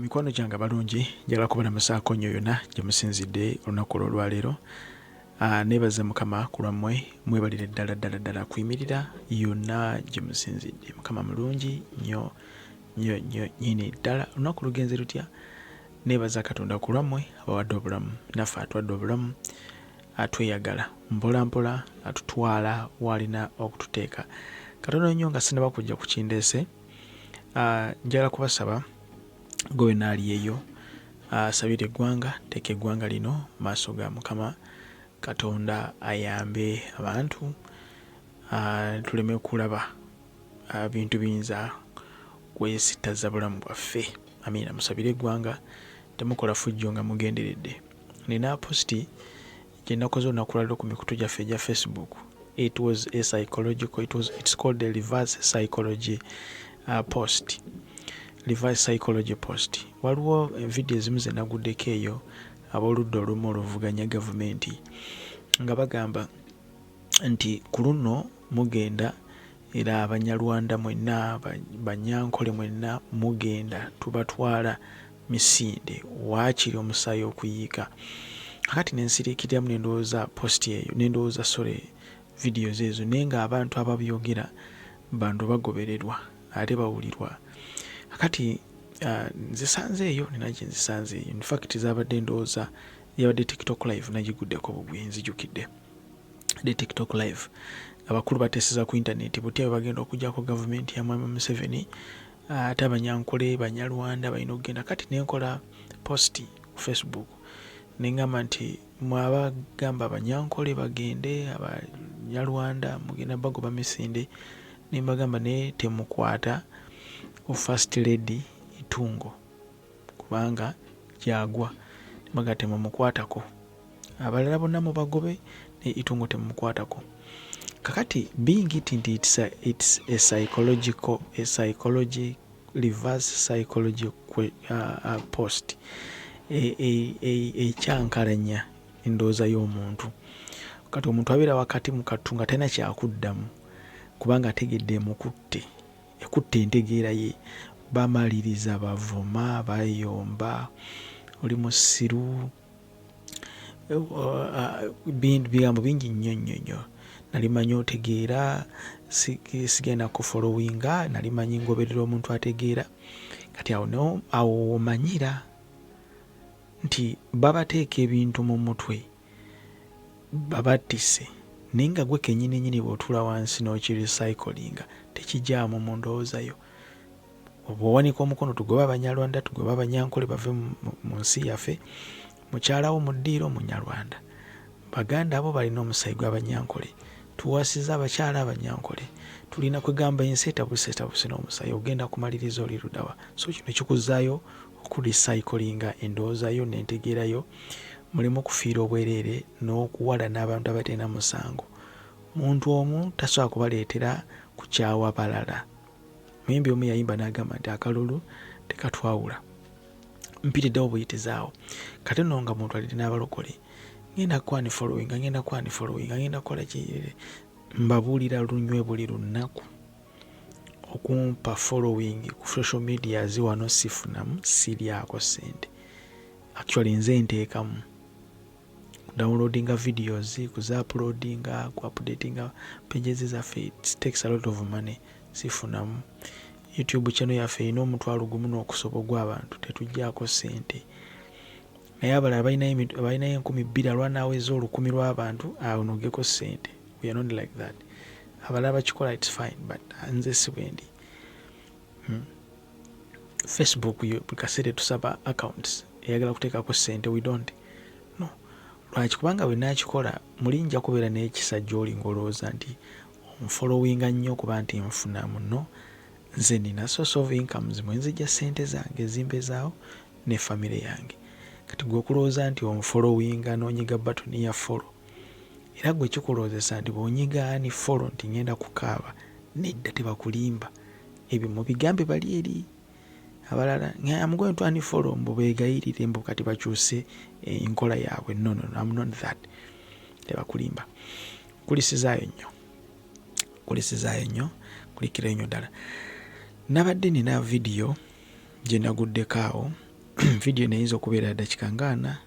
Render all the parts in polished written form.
Mikwano gyange balungi njagala kubalamusaako nnyo yonna gye musinzidde olunaku olwaleero. Neebaza Mukama ku lwammwe, mwebalire ddala kuyimirira yonna gye musinzidde. Mukama mulungi nnyo nyini ddala. Olunaku lugenze lutya? Neebaza Katonda ku lwammwe abawadde obulamu, naffe atuwadde obulamu, atweyagala mpola mpola, atutwala w'alina okututeeka. Katonda nnyo nga sinaba kujja ku kindeese, njagala kubasaba gwe naali eyo, asabire eggwanga, teeka eggwanga lino maaso ga Mukama Katonda ayambe abantu, tuleme kulaba bintu biyinza kwesittaza bulamu bwaffe. Amiina. Musabire eggwanga, temukola fujjo nga mugenderedde. Nina positi gye nakoze olunaku lwaleero ku mikutu gyaffe egya Facebook. It's called the reverse psychology post. Reverse psychology post. Waliwo video ezimu ze naguddeko eyo ab'oludda olumu oluvuganya gavumenti nga bagamba nti ku luno mugenda era Abanyarwanda mwenna, Banyankole mwenna mugenda tubatwala Misinde, waakiri omusaayi okuyiika. Kakati nensiriikiriramu nendowooza post eyo, nendowooza videos ezo, naye nga abantu ababyogera bantu bagobererwa ate bawulirwa. Kakati nzisanze eyo, nina gye nzisanze eyo. In fact zabadde ndowooza yabadde TikTok live nagiguddeko bugwi, nzijukidde. The TikTok live abakulu bateeseza ku internet butya bagenda okugyako gavumenti ya Mwami Museveni, ate Abanyankole, Banyarwanda balina okugenda. Kati nenkola posti ku Facebook nengamba nti mwabagamba Abanyankole bagende, Abanyarwanda mugenda bagoba Misinde, nembagamba naye temukwata First Lady Itungo kubanga gyagwa, tembaga temumukwatako, abalala bonna mubagobe ne Itungo temumukwatako. Kakati being it nti it's a psychology reverse psychology post, ekyankalanya endowooza y'omuntu. Kati omuntu abeera wakati mu kattu nga talina kyakuddamu kubanga ategedde ekutte entegeera ye. Bamaliriza, bavuma, bayomba, oli musiru, bigambo bingi nnyo. Nali manyi otegeera, sigenda kufollowinga, nali manyi ngoberera omuntu ategeera. Kati awo omanyira nti babateeka ebintu mu mutwe, babattise, naye nga gwe kennyini bw'otuula wansi n'okirecyclinga tekijjaamu mu ndowoozayo. Obwawanika omukono tugoba Abanyarwanda, tugoba Abanyankole bave mu nsi yaffe, mukyalawo mu ddiiro Munyarwanda, Baganda abo balina omusayi gw'Abanyankole, tuwasiza abakyala Abanyankole, tulina kwegamba ensi etabuse n'omusayi, ogenda kumaliriza oli ludawa. So kino kikuzaayo okurecyclinga endowoozayo n'entegeerayo, mulimu okufiira obwereere n'okuwala n'abantu abatalina musango. Muntu omu tasobola kubaleetera kukyawa balala. Muyimbi omu yayimba n'agamba nti akalulu tekatwawula. Mpiriddewo buyitizaawo. Kati nno nga muntu alina n'abalokole, ngenda kwani following, ngenda kola ki, mbabuulira lunywe buli lunaku okumpa following ku social media wano sifunamu, siryako ssente. Actually nze nteekamu downloadinga videos, kuzauploadinga, kuupdatinga pages zaffe, it takes a lot of money, sifunamu. YouTube channel yaffe erina omutwalo gumu n'okusobogwa abantu, tetuggyako ssente. Naye abalala balinayo 2,000 lwanaaweza 1,000 lw'abantu, awo noggeko ssente. We are not like that. Abalala bakikola, it's fine, but nze si bwendi. Facebook buli kaseera tusaba accounts eyagala kuteekako ssente, we don't. No. Lwaki? Kubanga bwe naakikola muli nja kubeera n'ekisa gy'oli ng'olowooza nti onfollowinga nnyo kuba nti nfunamu. No. Nze nina source of incomes mwe nzijja ssente zange ezimbezaawo ne famire yange. Kati gwe okulowooza nti onfollowinga n'onyiga batoni ya follow, era gwe kikulowoozesa nti bw'onyiga ani follow nti ngenda kukaaba, nedda tebakulimba. Ebyo mubigambe bali eri abalala, I'm going to unfollow mbu beegayirire mbu kati bakyuse enkola yaabwe. No, I'm not that. Tebakulimba. Kulisizaayo nnyo, kulikirayo nnyo ddala. Nabadde nina video gye naguddeko awo video neyinza okubeera dakika ngana.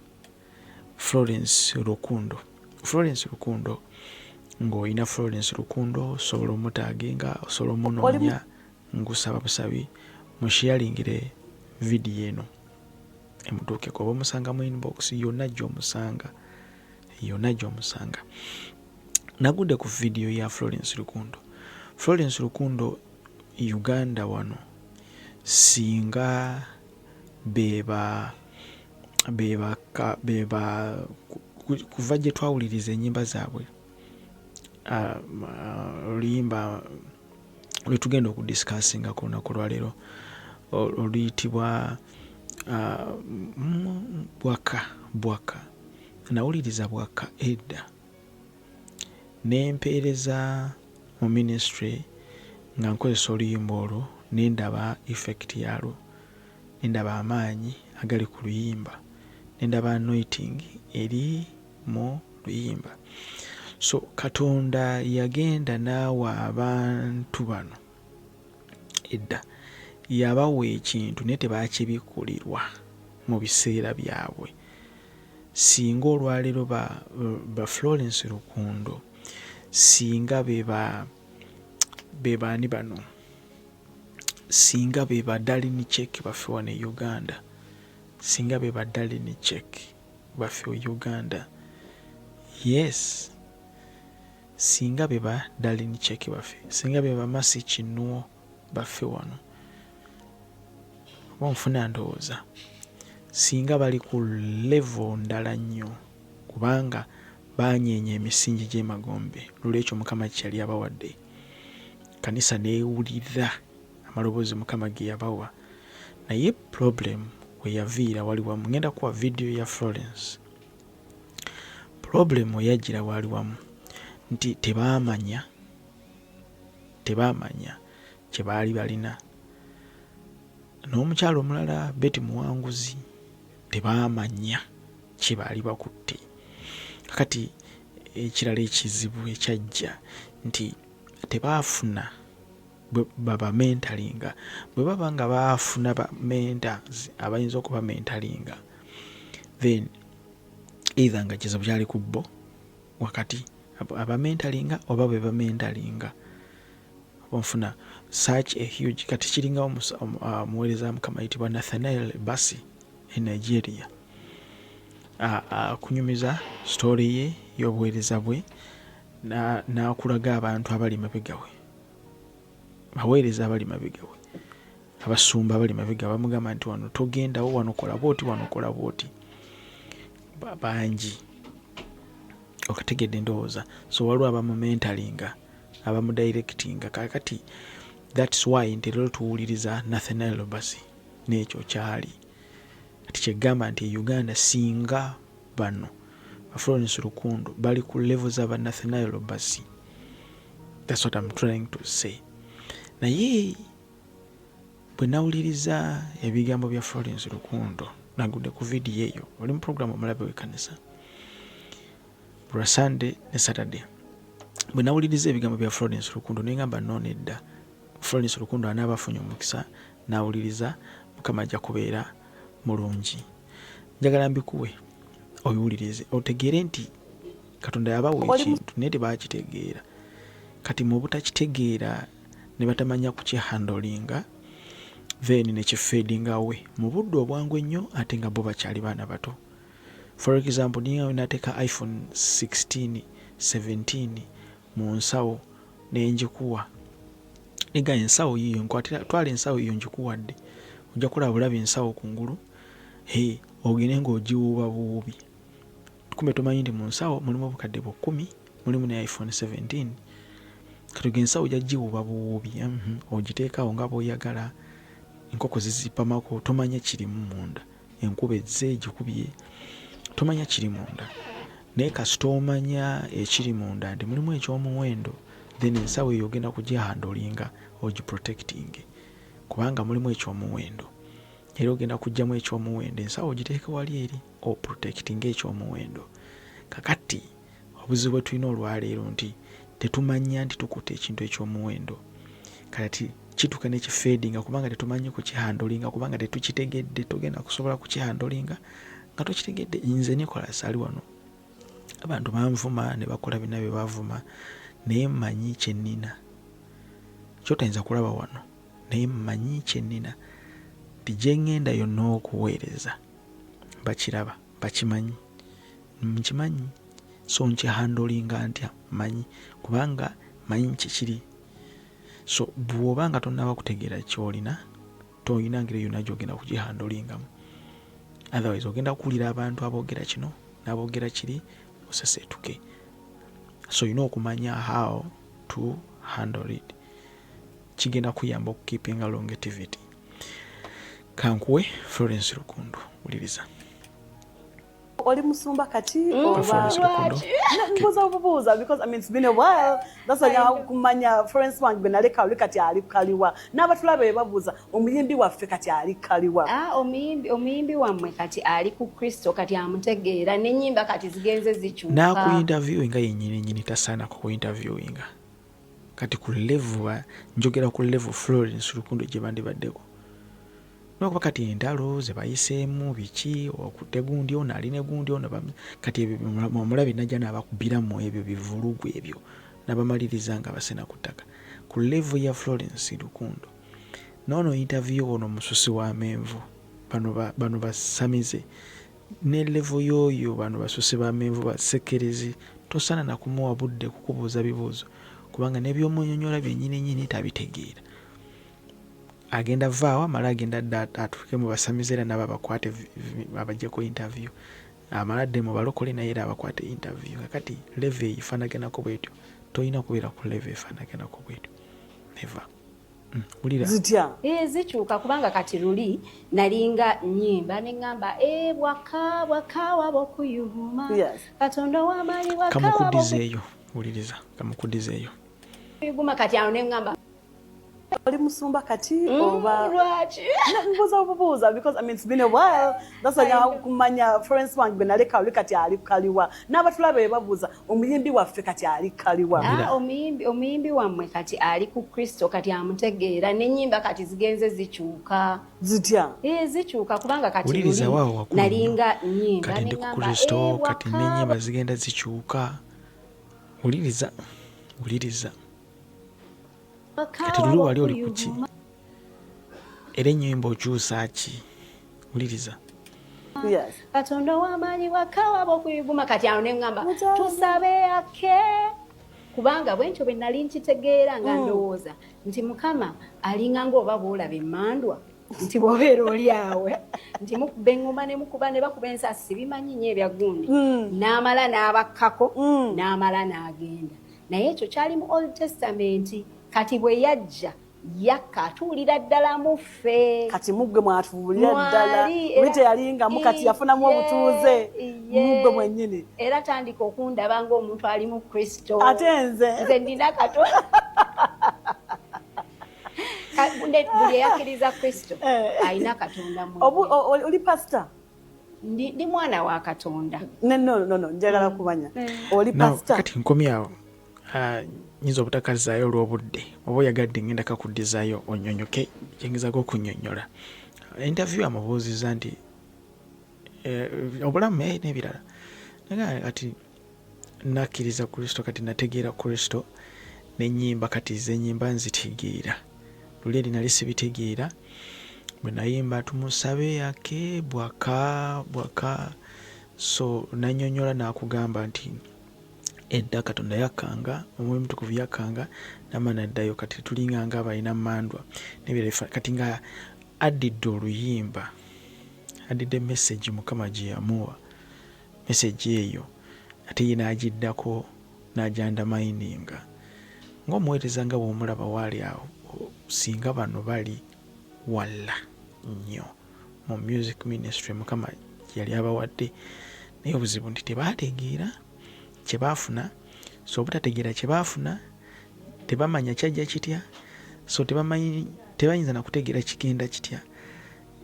Florence Rukundo ng'olina Florence Rukundo osobola omutaaginga, osobola omunoonya ngusaba busabi mushyalingire video eno emutuukeko, oba omusanga mu inbox yonna gy'omusanga. Nagudde ku video ya Florence Rukundo Uganda wano singa beba kuva gye twawuliriza ennyimba zaabwe oluyimba lwetugenda okudisikasinga ku lunaku lwaleero oluyitibwa bwaka. Nawuliriza bwaka edda nempeereza mu ministry nga nkozesa oluyimba olwo, nendaba effect yalwo, nendaba amaanyi agali ku luyimba, nendaba anointing eri mu luyimba. So Katonda yagenda naawe abantu bano edda yabawa ekintu naye tebakibikkulirwa mu biseera byabwe. Singa olwaleero ba Florence Rukundo singa beba ani bano, singa beba Darlin Check baffe wano e Uganda, singa beba Darlin Check baffe e Uganda, yes, singa beba Darlin Check baffe, singa beba Mercy Kinuo baffe wano, bonfuna ndowooza singa bali ku level ndala nnyo, kubanga banyeenya emisingi gy'emagombe lwekyo Mukama kyali abawadde. Kanisa neewulira amaloboozi Mukama ge yabawa, naye problem we yaviira wali wamu. Ngenda kuwa video ya Florence. Problem we yagira wali wamu nti tebaamanya kye baali balina. N'omukyalo omulala Betty Muwanguzi tebaamanya kye baali bakutte. Kakati ekirala ekizibu ekyajja nti tebaafuna baba mentalinga. Bwe baba nga baafuna ba mentors abayinza okuba mentalinga, then either nga kizibu kyali ku bo wakati aba mentalinga oba bwe ba mentalinga, bonfuna such a huge, kati kiringa muweereza Mukama ayitibwa Nathaniel Bassey e Nigeria. Kunyumiza story ye y'obuweereza bwe n'akulaga abantu abali mabega we, baweereza abali mabega we, abasumba abali mabega we, bamugamba nti wano togendawo, wano kola bwoti, wano kola bwoti, bangi okategedde ndowooza. So waliwo abamumentalinga, abamudirectinga. Kakati that's why nti leero tuwuliriza Nathaniel Bassey n'ekyo kyali kati kyegamba nti Uganda singa bano Florence Rukundo bali ku level z'aba Nathaniel Bassey. That's what I'm trying to say. Naye bwe nawuliriza ebigambo bya Florence Rukundo nagudde ku video eyo, oli mu program Omulabe w'Ekkanisa buli Sunday ne Saturday. Bwe nawuliriza ebigambo bya Florence Rukundo nengamba nno nedda Florence Rukundo anaaba afunye omukisa nawuliriza, Mukama ajja kubeera mulungi. Njagala mbikuwe obiwulirize otegeere nti Katonda yabawa ekintu naye tebakitegeera. Kati mu butakitegeera ne batamanya kukihandolinga, then ne kifeedinga awe mu budde obwangu ennyo ate nga bo bakyali baana bato. For example, niyo nateeka iPhone 16, 17 mu nsawo nenjikuwa, ega ensawo yiyo nkwatira, twala ensawo yiyo njikuwadde, ojja kulaba bulabi ensawo kungulu, ogende ng'ogiwuuba buwuubi. Kumbe tomanyi nti mu nsawo mulimu obukadde 10, mulimu ne iPhone 17. Kati ensawo jagiwuuba buwuubi, ogiteekawo nga bw'oyagala, enkoko zizipamako, tomanya kirimu munda, enkuba ezze gikubye, tomanya kiri munda. Naye kasita omanya ekiri munda nti mulimu ekyomuwendo, then ensawo eyo ogenda kugihandolinga ogiprotecting, kubanga mulimu ekyomuwendo. Era ogenda kuggyamu ekyomuwendo, ensawo ogiteeke wali eri oprotecting ekyomuwendo. Kakati obuzibu bwe tulina olwaleero nti tetumanya nti tukutte ekintu ekyomuwendo. Kati kituuka ne kifeedinga kubanga tetumanyi kukihandolinga kubanga tetukitegedde togenda kusobola kukihandolinga nga tokitegedde. Nze Nicholas ali wano abantu banvuma ne bakola bina bye bavuma naye mmanyi kye nnina kyotayinza kulaba wano naye mmanyi kye nnina nti gye ŋŋenda yonna okuweereza bakiraba bakimanyi nkimanyi so nkihandolinga ntya manyi kubanga manyi kikiri. So bw'oba nga tonnaba kutegeera ky'olina toyina ngeri yonna gy'ogenda kugihandolingamu, otherwise ogenda kuwulira abantu aboogera kino n'aboogera kiri oseseetuke. So olina okumanya how to handle it. Kigenda kuyamba okukeepinga longevity. Kankuwe Florence Lukundo, wuliriza. Oli musumba kati oba mbuza obubuuza because I mean it's been a while. That's why kumanya Florence wange benaleka oli kati ali kaliwa n'abatulabe babuuza omuyimbi waffe kati ali kaliwa. Omuyimbi wammwe kati ali ku Kristo kati amutegeera n'ennyimba kati zigenze zikyuka. Naku interviewinga yennyini tasaana ku interviewinga kati ku level njogera ku level Florence Lukundo gye bandibaddeko. Nokuba kati entalo ze bayiseemu biki okutte gundi ono ali ne gundi ono kati omulabi najja n'abakubiramu ebyo bivulugu ebyo n'abamaliriza nga basena ku ttaka ku level ya Florence Lukundo. Noono interview ono mususi wa menvu bano basamize ne level y'oyo bano basusi ba menvu basekerezi tosana na kumuwa budde kukubuuza bibuuzo kubanga n'ebyomunyonyola byennyini tabitegeera. Agenda vaawa mala agenda atuuke mu basamize era nabo abakwate abajjeko interview amaladde mu balokole naye era abakwate interview. Kati level efaanaganako bwetyo toyina kubeera ku level efaanaganako bwetyo never. Ulira zitya zikyuka kubanga kati luli nalinga nnyimba neŋŋamba bwaka wabokuyuma Katonda w'amaanyi bwaka kamukuddizeeyo wuliriza kamukuddizeeyo yuguma kati awo neŋŋamba oli musumba kati oba mbuza obubuuza because I mean it's been a while. That's why kumanya Florence wange benaleka oli kati ali kaliwa n'abatulabe babuuza omuyimbi waffe kati ali kaliwa. Omuyimbi wammwe kati ali ku Kristo kati amutegeera n'ennyimba kati zigenze zikyuka. Zitya zikyuka kubanga kati wuliriza waawo wakulu nalinga nnyimba kati ndi ku Kristo kati n'ennyimba zigenda zikyuka. Wuliriza kati luli wali oli kuki era ennyimba okyusa ki? Wuliriza Katonda w'amaanyi bwaka bokuyuguma kati awo neŋŋamba tusabe ake kubanga bwentyo bwe nali nkitegeera nga ndowooza nti Mukama alinga ng'oba bw'olaba emmandwa nti bw'obeera oli awe nti mukuba eŋŋoma ne mukuba ne bakuba ensasi bimanyi nnyo ebya gundi n'amala n'abakkako n'amala n'agenda. Naye ekyo kyali mu Old Testament. Kati bwe yajja yakka atuulira ddala mu ffe. Kati muggwe mwatuulira ddala wite yalingamu kati yafunamu obutuuze muggwe mwennyini era tandika okundaba ng'omuntu ali mu Kristo ate nze ndina Katonda buli eyakkiriza Kristo alina Katonda mu oli pastor? Ndi mwana wa Katonda. No njagala kumanya oli pastor kati nkomyawo nyinza obutakazaayo olw'obudde oba oyagadde ngenda kakuddizaayo onnyonnyoke kyengezako okunnyonnyola. Interview amubuuzizza nti obulamu n'ebirala kati nakkiriza Kristo kati nategeera Kristo n'ennyimba kati z'ennyimba nzitegeera luli eri nali sibitegeera bwe nayimba tumusabe yake bwaka so nannyonnyola n'akugamba nti edda Katonda yakkanga omwoyo mutukuvu yakkanga n'amaana addayo kati tulinganga abalina mandwa nebyerefa kati nga addidde oluyimba addidde message Mukama gye yamuwa message eyo ate ye n'agiddako n'agyandamayininga ng'omuweereza nga bw'omulaba waali awo singa bano bali wala nnyo mu music ministry Mukama yali abawadde naye obuzibu nti tebaategeera kye baafuna so obutategeera kye baafuna tebamanya kyajja kitya so tebayinza na kutegeera kigenda kitya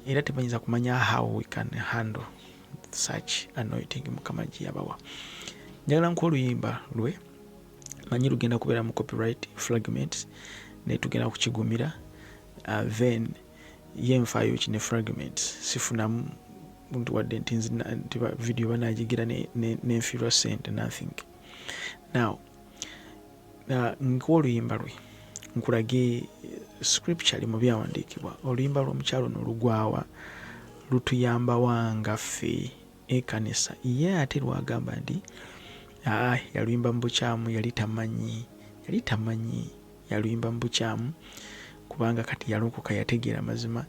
era tebayinza kumanya how we can handle such anointing Mukama gye yabawa. Njagala nkuwa oluyimba lwe manyi lugenda kubeera mu copyright fragments naye tugenda kukigumira then yenfayo kine fragments sifunamu muntu wadde nti video banagigira nenfiirwa sente nothing. Now ng'oluyimba lwe nkulage scripturally mu byawandiikibwa oluyimba lw'omukyalo n'olugwawa lutuyamba wanga ffe ekanisa ye ate lwagamba nti yaluyimba mu bukyamu yali tamanyi yaluyimba mu bukyamu kubanga kati yalokoka yategeera mazima.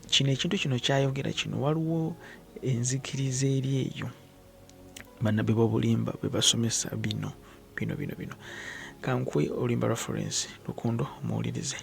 Kino ekintu kino kyayogera kino waliwo enzikiriza eri eyo bannabbi b'obulimba bwe basomesa bino kankwe oluyimba lwa Florence Lukundo muwulirize.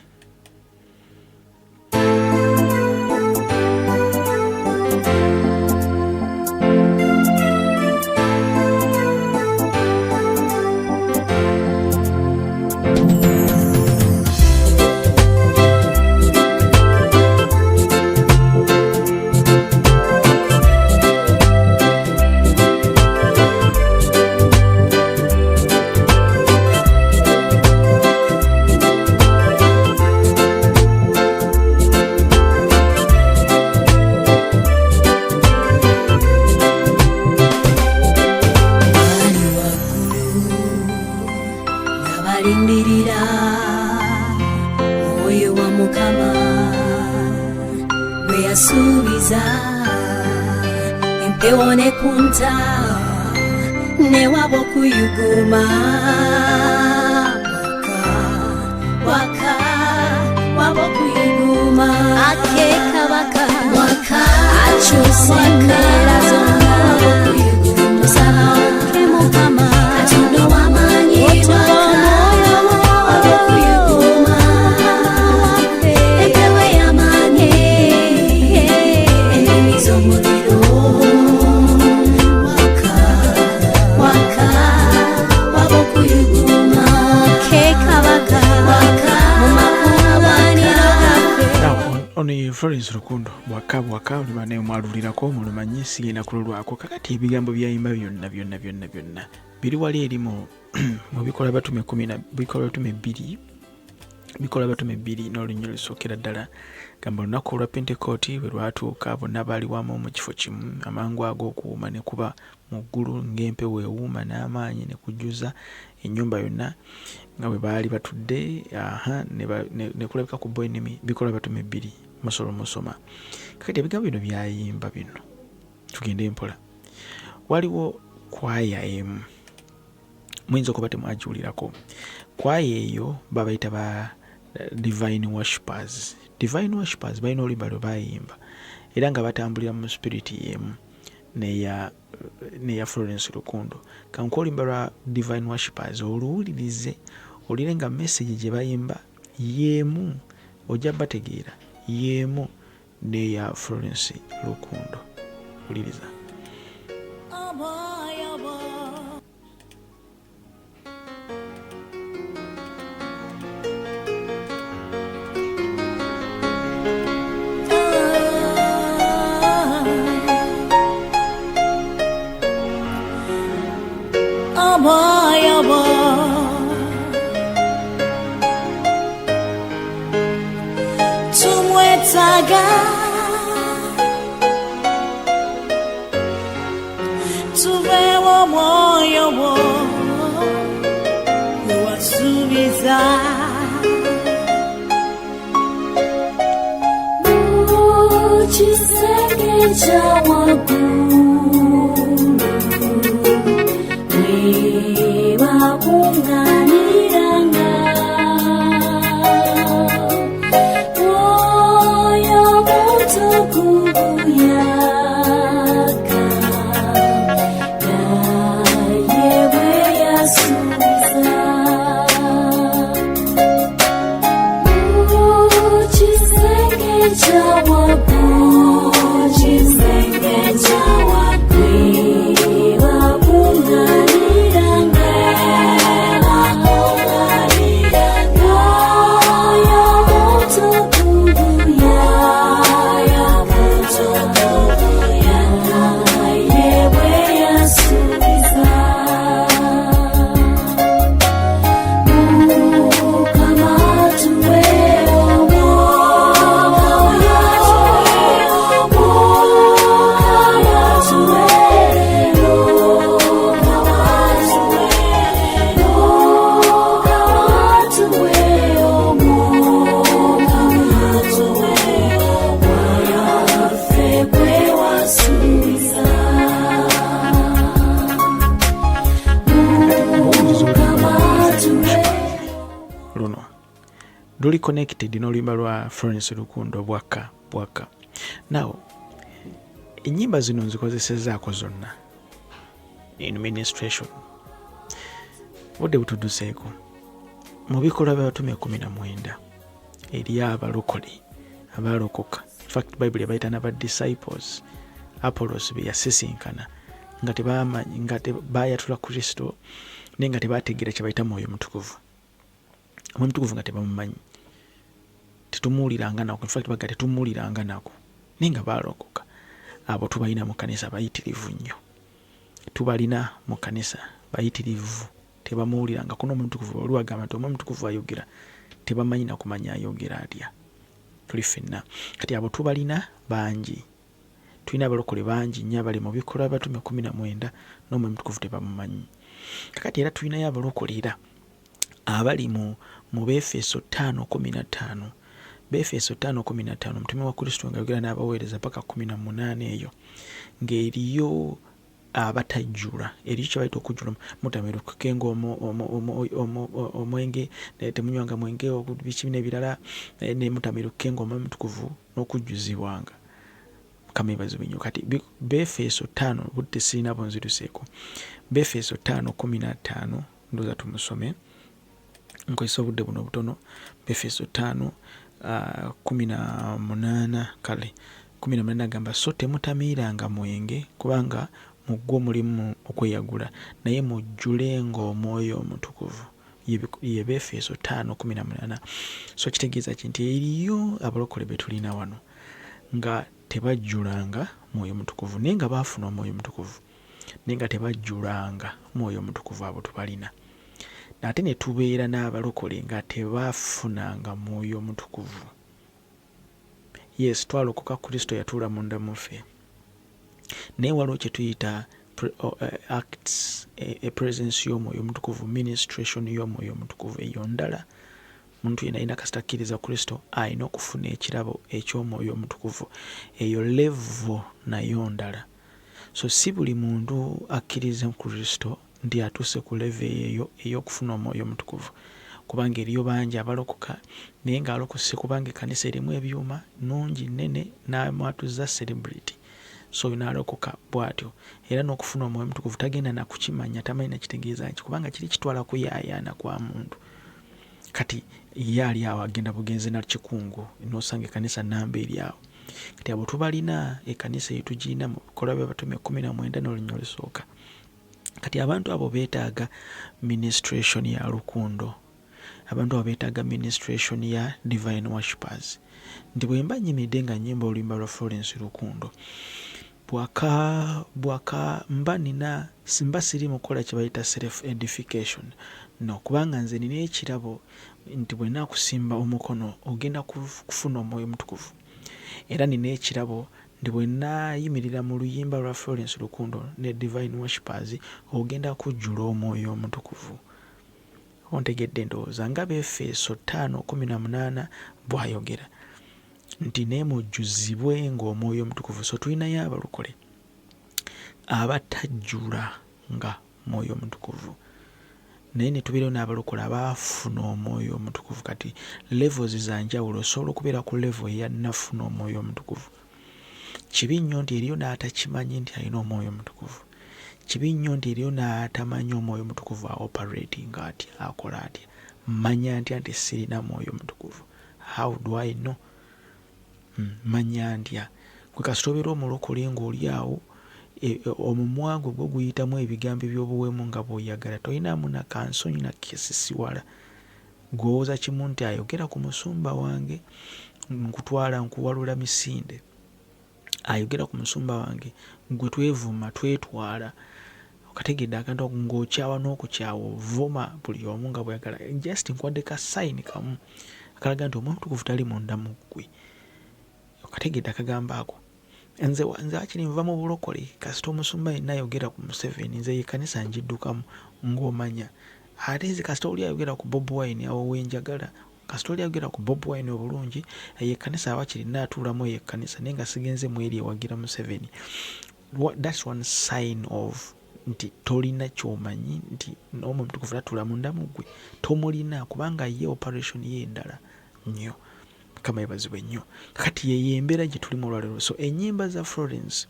Florence Lukundo bwaka oluba naye mwalulirako mulumanyi sigenda kululwako kakati ebigambo byayimba byonna biri wali eri mu bikola batume 10 bikola batume 2 n'olunnyo lusookera ddala gamba olunaku olwa Pentecost bwe lwatuuka bonna baali wamu mu kifo kimu amangu ag'okuwuuma ne kuba mu ggulu ng'empewo ewuuma n'amaanyi ne kujjuza ennyumba yonna nga bwe baali batudde ne kulabika ku bo ennimi bikola batume 2 masolo musoma kakati ebigambo bino byayimba bino tugende mpola. Waliwo kwaya emu muyinza okuba temwagiwulirako. Kwaya eyo babayita ba divine worshipers balina oluyimba lwe bayimba era nga batambulira mu spirit yemu neya Florence Lukundo. Kanku oluyimba lwa divine worshipers oluwulirize olire nga message gye bayimba yemu ojja bategeera yemu neya Florence Lukundo. Uliriza. Tumwetaga tubewo moyo wo wasubiza muchisenge cha wagulu wewa kunganiranga luli connected n'oluyimba lwa Florence Lukundo bwaka. Now ennyimba zino nzikozesezaako zonna in ministration. Budde butuduseeko mu bikolwa by'abatume 19 eri abalokole abalokoka. In fact Bible yabayita n'aba disciples. Apollos be yasisinkana nga tebamanyi nga tebayatula Kristo naye nga tebategeera kye bayita Mwoyo Mutukuvu. Mwoyo Mutukuvu nga tebamumanyi, tetumuwuliranga nako. In fact baga tetumuwuliranga nako naye nga balokoka. Abo tubalina mu kanisa bayitirivu nnyo, tubalina mu kanisa bayitirivu, tebamuwuliranga kuno. Mwoyo Mutukuvu oli wagamba nti Omwoyo Mutukuvu ayogera, tebamanyi na kumanya ayogera atya. Tuli ffenna kati abo tubalina bangi. Tulina abalokole bangi nnyo abali mu bikolwa by'abatume 19 n'Omwoyo Mutukuvu tebamumanyi. Kakati era tulinayo abalokolera abali mu Befeso 5:15. Befeso 5:15 omutume wa Kristo ng'ayogera n'abaweereza paka 18 eyo ng'eriyo abatajjula. Eriyo kye bayita okujjula. Mutamerukenga omwenge, temunywanga mwenge, biki n'ebirala, ne mutamerukenga Omwoyo Mutukuvu n'okujjuzibwanga. Kamebazibwe nnyo. Kati Befeso 5 budde sirina bonziruseeko. Befeso 5:15 ndoza tumusome nkozesa obudde buno butono. Befeso 5:18 kale 18 agamba so temutamiiranga mwenge kubanga mu gwo mulimu okweyagula naye mujjulenga Omwoyo Omutukuvu. Ye Befeso 5:18. So kitegeeza kinti eriyo abalokole be tulina wano nga tebajjulanga Mwoyo Mutukuvu naye nga baafuna Omwoyo Mutukuvu naye nga tebajjulanga Mwoyo Mutukuvu. Abo tubalina. Ate ne tubeera n'abalokole nga tebaafunanga Mwoyo Mutukuvu. Yes, twalokoka, Kristo yatuula munda muffe, naye waliwo kye tuyita acts, a presence y'Omwoyo Mutukuvu, ministration y'Omwoyo Mutukuvu. Eyo ndala omuntu yenna alina kasita akkiriza Kristo alina okufuna ekirabo eky'Omwoyo Omutukuvu. Eyo level nayo ndala. So si buli muntu akkiriza Kristo ndi atuuse ku level eyo ey'okufuna Omwoyo Omutukuvu, kubanga eriyo bangi abalokoka naye ng'alokose kubanga ekkanisa erimu ebyuma nungi nnene n'amwatuza celebrity. So n'alokoka bw'atyo era n'okufuna Omwoyo Omutukuvu tagenda na kukimanya, tamanyi na kitegeeza ki kubanga kiri kitwala kuyaayaana kwa muntu. Kati ye ali awo agenda bugenzi na kikungu n'osanga ekkanisa namba eri awo. Kati abo tubalina ekkanisa yetugiina mu bikolwa by'abatume 19 n'olunyolo lusooka. Kati abantu abo beetaaga ministration ya Lukundo, abantu abo beetaaga ministration ya Divine Worshipers. Nti bwe mba nnyimidde nga nnyimba oluyimba lwa Florence Lukundo bwaka mba nina simba siri mukola kye bayita self edification no, kubanga nze nina ekirabo nti bwe naakusimba omukono ogenda kufuna Omwoyo Mutukuvu. Era nina ekirabo nti bwe naayimirira mu luyimba lwa Florence Lukundo ne Divine Worshipers ogenda kujjula Omwoyo Omutukuvu. Ontegedde ndowooza nga Befeso 5:18 bw'ayogera nti naye mujjuzibwe ng'Omwoyo Omutukuvu. So tulinayo abalokole abatajjula nga Mwoyo Omutukuvu naye ne tubeerayo n'abalokole abaafuna Omwoyo Omutukuvu. Kati levels za njawulo, osobola okubeera ku level eyannafuna Omwoyo Omutukuvu. Kibi nnyo nti eriyo n'atakimanyi nti alina Omwoyo Omutukuvu. Kibi nnyo nti eriyo n'atamanyi Omwoyo Omutukuvu operating atya, akola atya. Manya ntya nti sirina Mwoyo Omutukuvu? How do I know? Manya ntya? Kwe kasita obeera omulokole ng'oli awo omumwa gwo gwo guyitamu ebigambo by'obuwemu nga bw'oyagala, tolinaamu na kansonyi na kesisiwala. Gw'owooza kimu nti ayogera ku musumba wange nkutwala nkuwalula misinde, ayogera ku musumba wange gwe twevuma twetwala. Okategedde akantu ng'okyawa n'okukyawa ovuma buli omu nga bw'ayagala. Just nkwadde ka sayini kamu akalaga nti Omwoyo Omutukuvu tali munda mu ggwe. Okategedde akagambo ako. Nze wakiri nva mu bulokole kasita omusumba yenna ayogera ku Museveni nze y'ekkanisa ngiddukamu ng'omanya. Ate nze kasita oli ayogera ku Bobi Wine awo wenjagala, kasita oli ayogera ku Bobi Wine obulungi y'ekkanisa wakiri naatuulamu y'ekkanisa naye nga sigenze mu eri ewagira Museveni. That's one sign of nti tolina kyomanyi nti Omwoyo Omutukuvu tatuula munda mu ggwe. Tomulina kubanga ye operation ye endala. nnyo kama yebazibwe nnyo kati ye embeera gye tulimu olwaleero. So ennyimba za Florence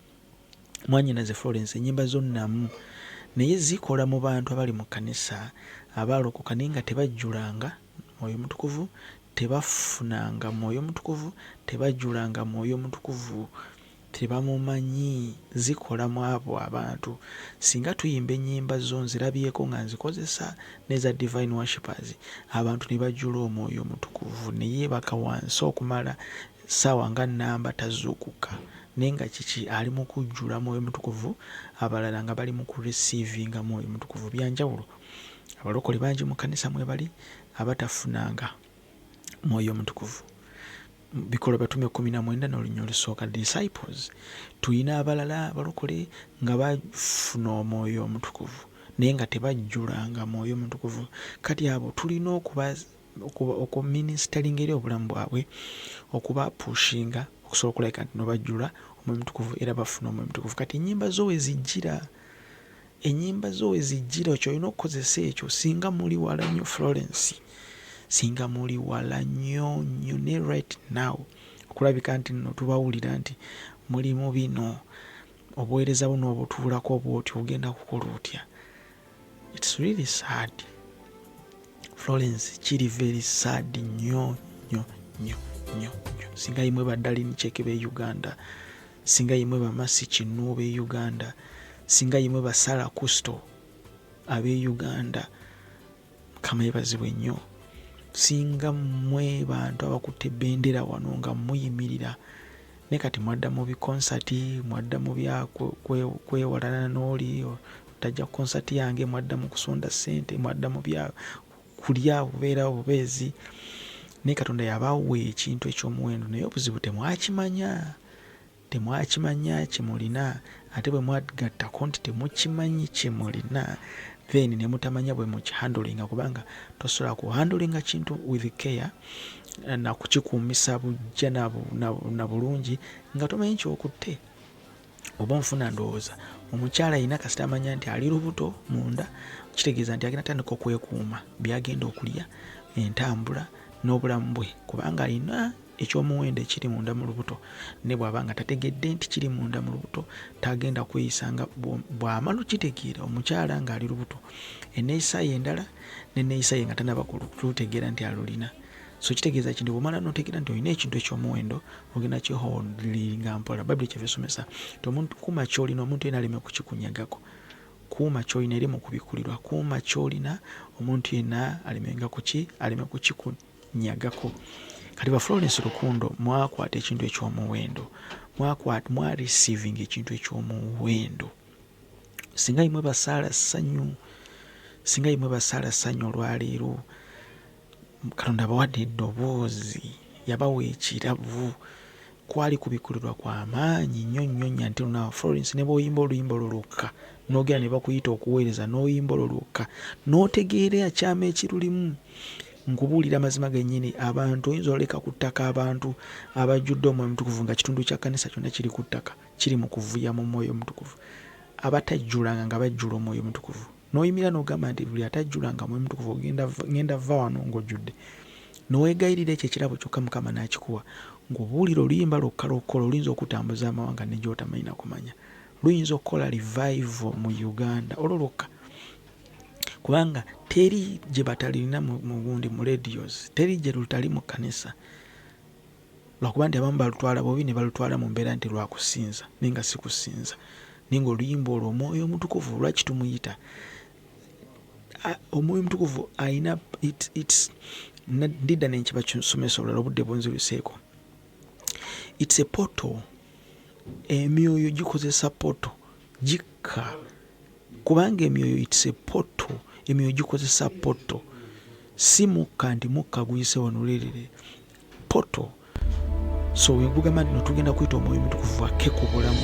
mwanyinaze Florence ennyimba zonnamu naye zikola mu bantu abali mu kkanisa abaalokoka naye nga tebajjulanga Mwoyo Mutukuvu, tebafunanga Mwoyo Mutukuvu, tebajjulanga Mwoyo Mutukuvu, tebamumanyi. Zikola mu abo abantu. Singa tuyimba ennyimba zo nzirabyeko nga nzikozesa neza divine worshipers abantu ne bajjula Omwoyo Mutukuvu ne yeebaka wansi okumala ssaawa nga nnamba tazuukuka naye nga kiki ali mu kujjula Mwoyo Mutukuvu, abalala nga bali mu kuresiivinga Mwoyo Mutukuvu. Byanjawulo. Abalokole bangi mu kkanisa mwe bali abatafunanga Mwoyo Mutukuvu. Bikolwa Batume 19 n'olunya olusooka disciples. Tuyina abalala abalokole nga bafuna Omwoyo Omutukuvu naye nga tebajjulanga Mwoyo Mutukuvu. Kati abo tulina okuministeringa eri obulamu bwabwe, okubapushinga okusobola okulabika nti nobajjula Omwoyo Mutukuvu era bafuna Omwoyo Mutukuvu. Kati ennyimba zo we zijjira kyolina okukozesa ekyo. Singa muli wala nnyo Florence, singa muli wala nnyo ne right now okulabika nti nno tubawulira nti mulimu bino obuweereza buno obutuulako bwoti ogenda kukola otya. It's really sad Florence, kiri very sad nnyo. Singa yimwe Badalini Cheke be Uganda, singa yimwe Bamasi Kinu be Uganda, singa yimwe Basala Kusto abe Uganda, kama yebazibwe nnyo. Singa mmwe bantu abakutte bendera wano nga muyimirira ne kati mwadda mu bikonsati, mwadda mu bya kwewalana n'oli tajja konsati yange, mwadda mu kusonda ssente, mwadda mu bya kulya bubeera obubeezi naye Katonda yabawa ekintu eky'omuwendo naye obuzibu temwakimanya kye mulina, ate bwe mwagattako nti temukimanyi kye mulina then ne mutamanya bwe mukihandolinga, kubanga tosobola kuhandolinga kintu with care na kukikuumisa bujja na bulungi nga tomanyi kyokutte. Oba nfuna ndowooza omukyala ayina kasita amanya nti ali lubuto munda, kitegeeza nti agenda tandika okwekuuma byagenda okulya, entambula n'obulamu bwe, kubanga alina ekyomuwendo ekiri munda mu lubuto. Ne bw'aba nga tategedde nti kiri munda mu lubuto tagenda kweyisanga. Bw'amala okitegeera omukyala ng'ali lubuto, enneeyisa ye endala n'enneeyisa ye nga tanaba kulutegeera nti alulina. So kitegeeza kintu bw'omala n'otegeera nti olina ekintu ekyomuwendo ogenda kyeholinga mpola. Bayibuli kyeva esomesa nti omuntu kuuma ky'olina, omuntu yenna aleme kukikunyagako. Kuuma ky'olina eri mu kubikulirwa, kuuma ky'olina omuntu yenna aleme kukikunyagako. Kati ba Florence Lukundo mwakwata ekintu ekyomuwendo, mwareceiving ekintu ekyomuwendo. Singa yimwe basaala ssanyu olwaleero, Katonda abawadde eddoboozi, yabawa ekirabu, kwali kubikulirwa kwa maanyi nnyo nti na Florence ne bw'oyimba oluyimba olwokka n'ogera ne bakuyita okuweereza n'oyimba olwokka n'otegeera kyama ekirulimu. Nkubuulira amazima gennyini, abantu oyinza oleka ku ttaka abantu abajjudde Omwoyo Mutukuvu nga kitundu kya kkanisa kyonna kiri ku ttaka, kiri mu kuvuya mu Mwoyo Mutukuvu, abatajjulanga nga bajjula Omwoyo Mutukuvu. N'oyimira n'ogamba nti buli atajjulanga Mwoyo Mutukuvu ngenda va wano ng'ojjudde, n'oweegayirira ekyo ekirabo kyokka Mukama n'akikuwa, ng'obuulira oluyimba lwokka lw'okola oluyinza okutambuza amawanga ne gy'otamanyi na kumanya. Luyinza okukola revival mu Uganda olwo lwokka, kubanga teri gye batalina mu gundi mu radios, teri gye lutali mu kkanisa, lwakuba nti abamu balutwala bobi ne balutwala mu mbeera nti lwakusinza naye nga si kusinza. Naye ng'oluyimba olwo Omwoyo Mutukuvu lwaki tumuyita Omwoyo Mutukuvu ayina ndidda nenkiba kisomesa olulala obudde bunziruseeko. It's a portal. Emyoyo gikozesa poto gikka, kubanga emyoyo it's a portal. Emyoyo gikozesa poto, si mukka nti mukka guyise wanulerere poto. So wegugamba nti tugenda kuyita Omwoyo Mutukuvu akke ku bulamu